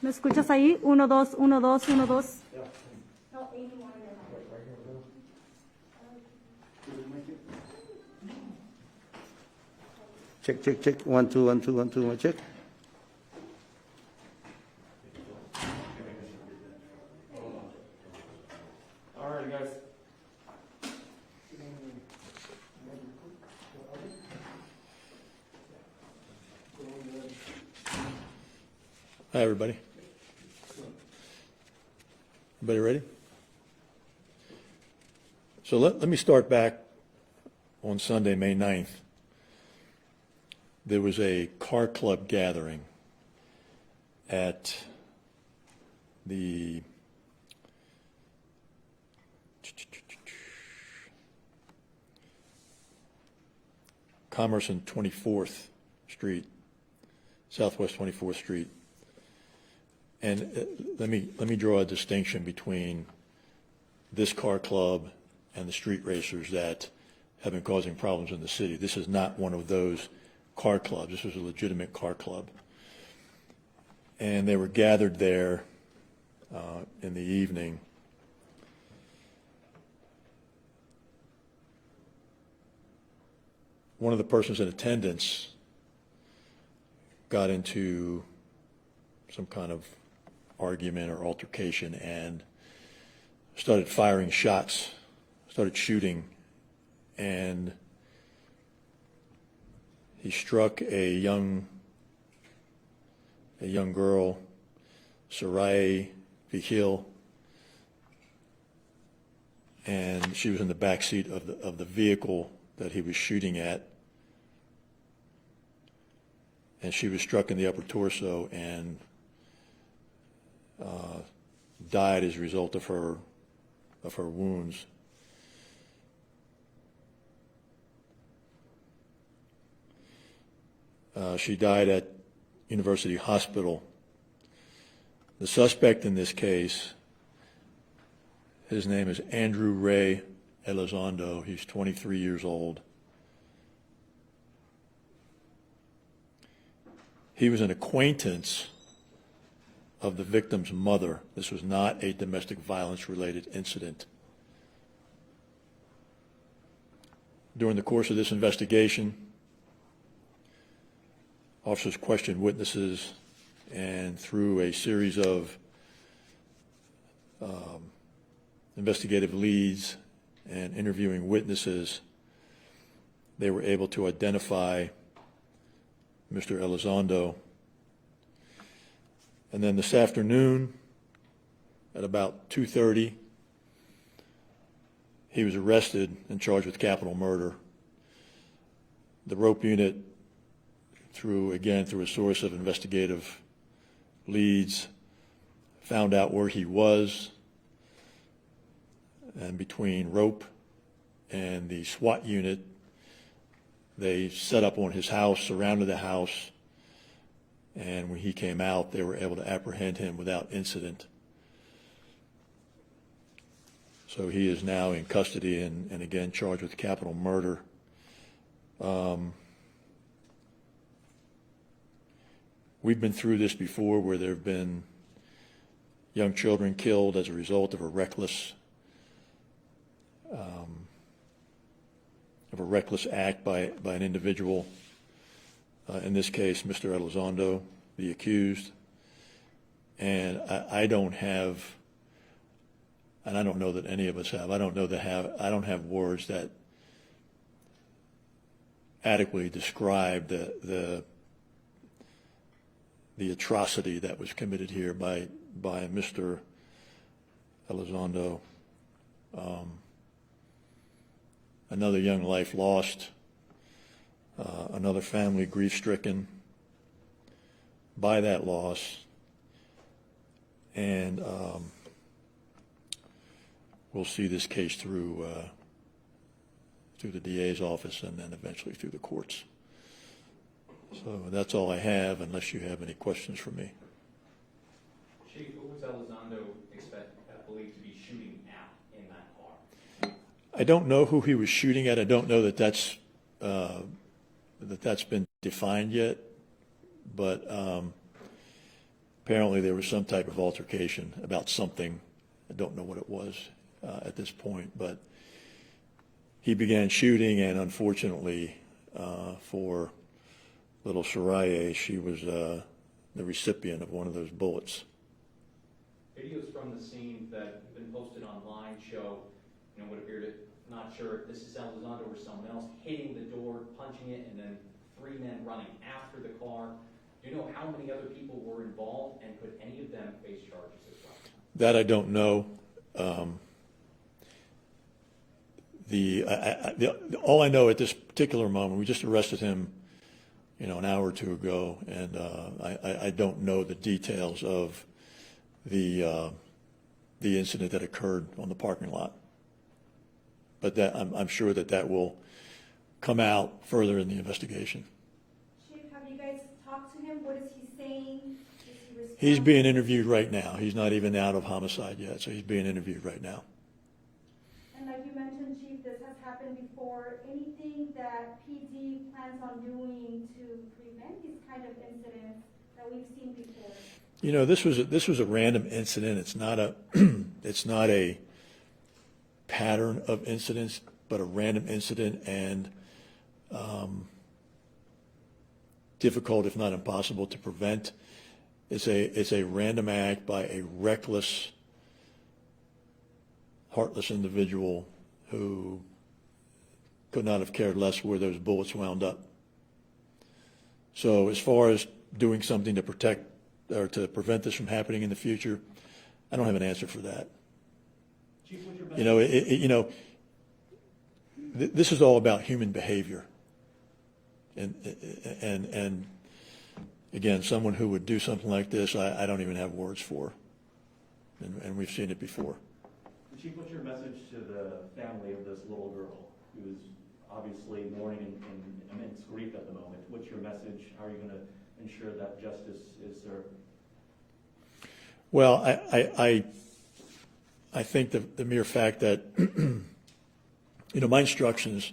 ¿Me escuchas ahí? 1, 2, 1, 2, 1, 2. Check, check, check. 1, 2, 1, 2, 1, 2, 1, check. All right, guys. Hi, everybody. Everybody ready? So let me start back on Sunday, May 9th. There was a car club gathering at the Commerce and 24th Street, Southwest 24th Street. And let me draw a distinction between this car club and the street racers that have been causing problems in the city. This is not one of those car clubs. This was a legitimate car club. And they were gathered there in the evening. One of the persons in attendance got into some kind of argument or altercation and started firing shots, started shooting, and he struck a young girl, Saryah Perez, and she was in the back seat of the vehicle that he was shooting at, and she was struck in the upper torso and died as a result of her wounds. She died at University Hospital. The suspect in this case, his name is Andrew Ray Elizondo. He's 23 years old. He was an acquaintance of the victim's mother. This was not a domestic violence related incident. During the course of this investigation, officers questioned witnesses, and through a series of investigative leads and interviewing witnesses, they were able to identify Mr. Elizondo. And then this afternoon, at about 2:30, he was arrested and charged with capital murder. The R.I.P unit, through a source of investigative leads, found out where he was, and between R.I.P and the SWAT unit, they set up on his house, surrounded the house, and when he came out, they were able to apprehend him without incident. So he is now in custody and again charged with capital murder. We've been through this before, where there have been young children killed as a result of a reckless act by an individual. In this case, Mr. Elizondo, the accused. And I don't have, and I don't know that any of us have, I don't have words that adequately describe the atrocity that was committed here by Mr. Elizondo. Another young life lost, another family grief-stricken by that loss, and we'll see this case through the DA's office and then eventually through the courts. So that's all I have, unless you have any questions for me. Chief, who was Elizondo believed to be shooting at in that car? I don't know who he was shooting at. I don't know that that's been defined yet, but apparently there was some type of altercation about something. I don't know what it was at this point, but he began shooting, and unfortunately for little Saryah, she was the recipient of one of those bullets. Videos from the scene that have been posted online show, what appeared to, not sure if this is Elizondo or someone else, hitting the door, punching it, and then 3 men running after the car. Do you know how many other people were involved, and could any of them face charges as well? That I don't know. All I know at this particular moment, we just arrested him, an hour or two ago, and I don't know the details of the incident that occurred on the parking lot. But that I'm sure that will come out further in the investigation. Chief, have you guys talked to him? What is he saying? Is he responding? He's being interviewed right now. He's not even out of homicide yet, so he's being interviewed right now. And like you mentioned, Chief, this has happened before. Anything that PD plans on doing to prevent these kind of incidents that we've seen before? This was a random incident. It's not a pattern of incidents, but a random incident, and difficult, if not impossible, to prevent. It's a random act by a reckless, heartless individual who could not have cared less where those bullets wound up. So as far as doing something to protect or to prevent this from happening in the future, I don't have an answer for that. Chief, what's your best This is all about human behavior. And again, someone who would do something like this, I don't even have words for. And we've seen it before. Chief, what's your message to the family of this little girl who is obviously mourning in immense grief at the moment? What's your message? How are you going to ensure that justice is served? Well, I think the mere fact that, my instructions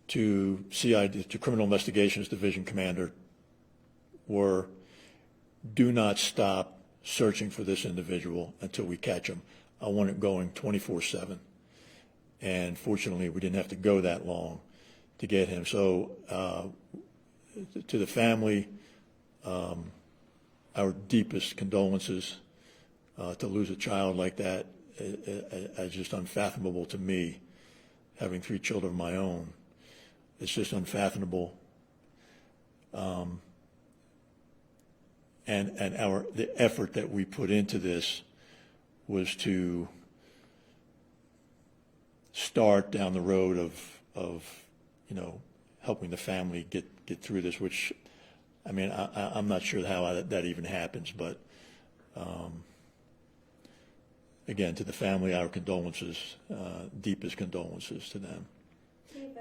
to CID, to Criminal Investigations Division Commander, were do not stop searching for this individual until we catch him. I want it going 24/7. And fortunately, we didn't have to go that long to get him. So to the family, our deepest condolences. To lose a child like that is just unfathomable to me, having 3 children of my own. It's just unfathomable. And the effort that we put into this was to start down the road of helping the family get through this, which, I'm not sure how that even happens, but again, to the family, our condolences, deepest condolences to them.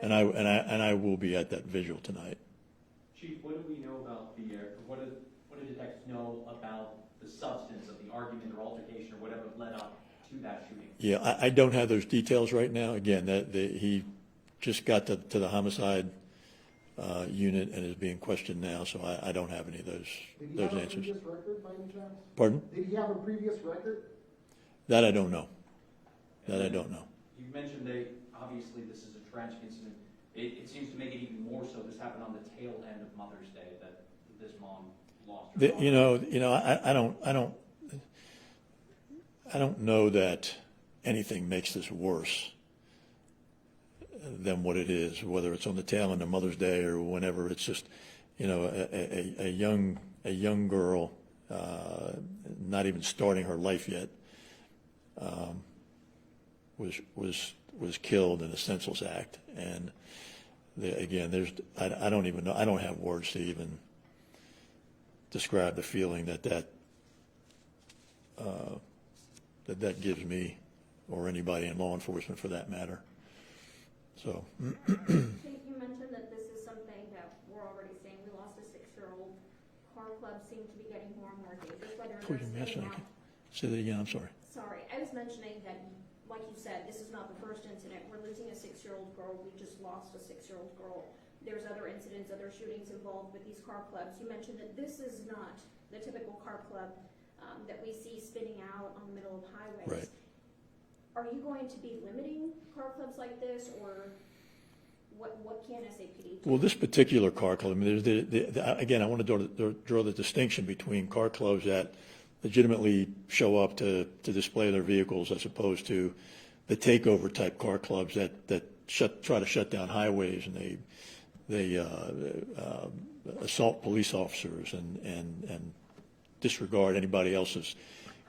And I will be at that vigil tonight. Chief, what do we know about what do detectives know about the substance of the argument or altercation or whatever led up to that shooting? Yeah, I don't have those details right now. Again, he just got to the homicide unit and is being questioned now, so I don't have any of those answers. Did he have a previous record by any chance? Pardon? Did he have a previous record? That I don't know. I don't know. You mentioned obviously this is a tragic incident. It seems to make it even more so. This happened on the tail end of Mother's Day that this mom lost her daughter. I don't know that anything makes this worse than what it is, whether it's on the tail end of Mother's Day or whenever. It's just, a young girl, not even starting her life yet, was killed in a senseless act. And again, I don't even know. I don't have words to even describe the feeling that gives me, or anybody in law enforcement for that matter. So. Chief, you mentioned that this is something that we're already seeing. We lost a 6-year-old. Car clubs seem to be getting more and more dangerous. Put your mask on. Say that again. I'm sorry. Sorry, I was mentioning that, like you said, this is not the first incident. We're losing a 6-year-old girl. We just lost a 6-year-old girl there's other incidents, other shootings involved with these car clubs. You mentioned that this is not the typical car club that we see spinning out on the middle of highways. Right. Are you going to be limiting car clubs like this, or what can SAPD do? Well, this particular car club, I mean, again, I want to draw the distinction between car clubs that legitimately show up to display their vehicles as opposed to the takeover type car clubs that try to shut down highways, and they assault police officers and disregard anybody else's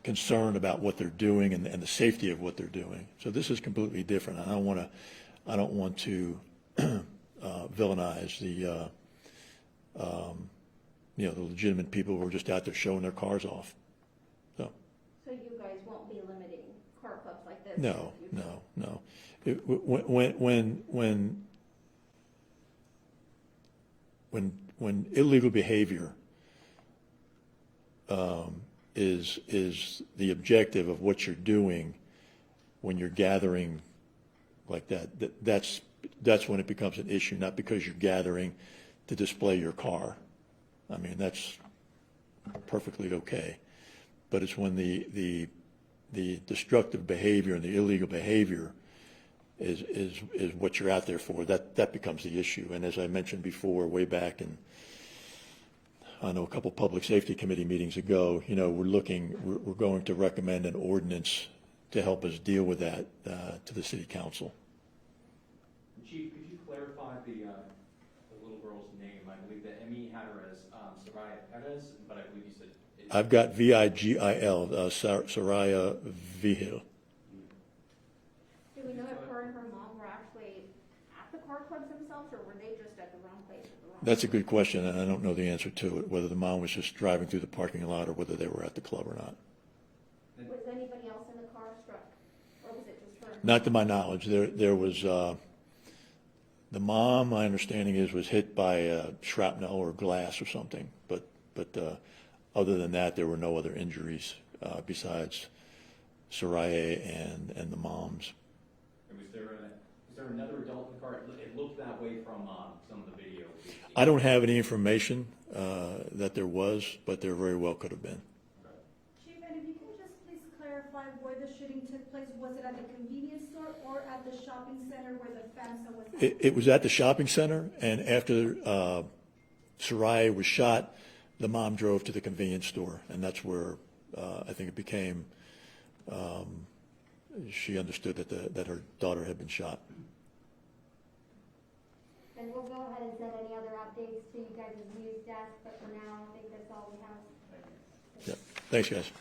concern about what they're doing and the safety of what they're doing. So this is completely different. I don't want to villainize the the legitimate people who are just out there showing their cars off. So you guys won't be limiting car clubs like this? no. When illegal behavior is the objective of what you're doing when you're gathering like that's when it becomes an issue, not because you're gathering to display your car. I mean, that's perfectly okay. But it's when the destructive behavior and the illegal behavior is what you're out there for, that becomes the issue. And as I mentioned before, way back in, I know, a couple public safety committee meetings ago, we're going to recommend an ordinance to help us deal with that to the city council. Chief, could you clarify the little girl's name? I believe that Emmy had her as Saryah Perez, but I believe you said. I've got Vigil, Saryah Vigil. Do we know if her and her mom were actually at the car clubs themselves, or were they just at the wrong place at the wrong That's a time? good question, and I don't know the answer to it, whether the mom was just driving through the parking lot or whether they were at the club or not. Was anybody else in the car struck, or was it just her? Not to my knowledge. There was the mom, my understanding is, was hit by shrapnel or glass or something, but other than that, there were no other injuries besides Saryah and the moms. Was there another adult in the car? It looked that way from some of the video. I don't have any information that there was, but there very well could have been. Chief, and if you can just please clarify where the shooting took place, was it at the convenience store or at the shopping center where the FAMSA was at? It was at the shopping center, and after Saryah was shot, the mom drove to the convenience store, and that's where I think it became, she understood that her daughter had been shot. And we'll go ahead and send any other updates to you guys' news desk, but for now, I think that's all we have. Yeah. Thanks, guys.